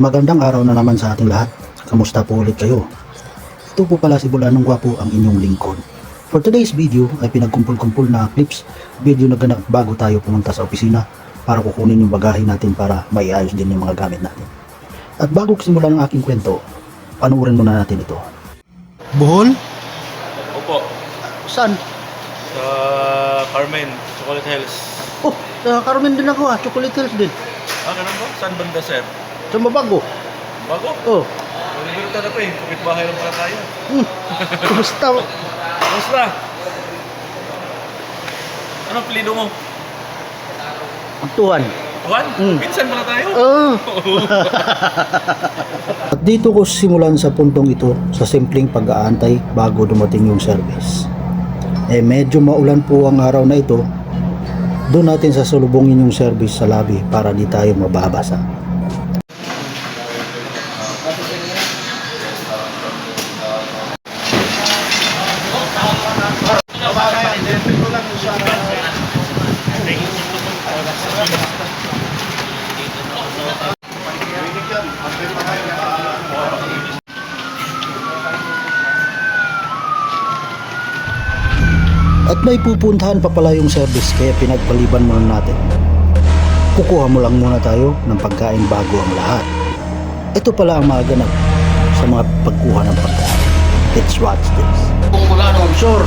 Magandang araw na naman sa ating lahat. Kamusta po ulit kayo? Ito po pala si Bulanong Gwapo, ang inyong lingkod. For today's video ay pinagkumpul-kumpul na clips, video na ganap bago tayo pumunta sa opisina para kukunin yung bagahe natin para maiayos din yung mga gamit natin. At bago simulan ang aking kwento, panuorin muna natin ito. Bohol? Opo, Saan? sa Carmen, Chocolate Hills. Oh, sa Carmen din ako Chocolate Hills din. Ah, ganun ba? Saan banda, sir? Sa Mabago. Bago? Oh, Malibiro talaga kapit bahay lang pala tayo. kumusta? Kamusta? Anong pilido mo? Tuhan. Juan? Pinsan pala tayo? Oh. At dito ko simulan sa puntong ito sa simpleng pag-aantay bago dumating yung service. Medyo maulan po ang araw na ito. Doon natin sasalubungin yung service sa lobby para di tayo mababasa. At may pupuntahan pa pala yung service kaya pinagpaliban muna natin. Kukuha mo lang muna tayo ng pagkain bago ang lahat. Ito pala ang mga ganap sa mga pagkuha ng pagkain. Let's watch this. Kung mula noon, sure.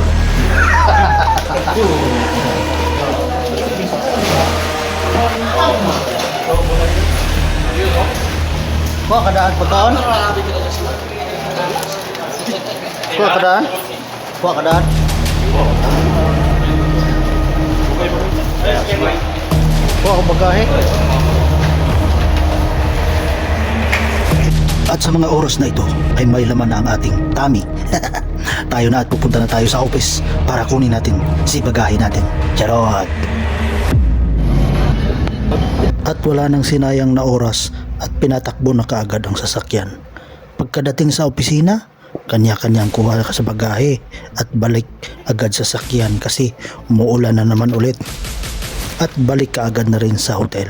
Kuha kadaan pagkaon? Kuha kadaan? Kuha kadaan? Kuha ko bagahe? At sa mga oras na ito ay may laman na ang ating tummy. Tayo na at pupunta na tayo sa office para kunin natin si bagahe natin. Charot! At wala nang sinayang na oras at pinatakbo na kaagad ang sasakyan. Pagkadating sa opisina, kanya-kanyang kuha ka sa bagahe at balik agad sa sasakyan kasi umuulan na naman ulit. At balik ka agad na rin sa hotel.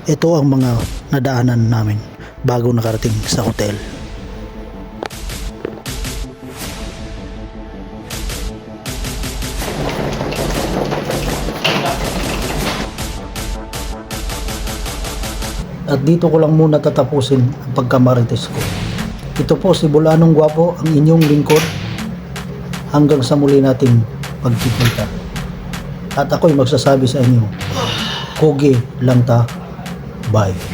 Ito ang mga nadaanan namin bago nakarating sa hotel. At dito ko lang muna tatapusin ang pagkamarites ko. Ito po si Bulanong Gwapo, ang inyong lingkod. Hanggang sa muli nating pagkikita. At ako'y magsasabi sa inyo, Kogi lang ta, bye.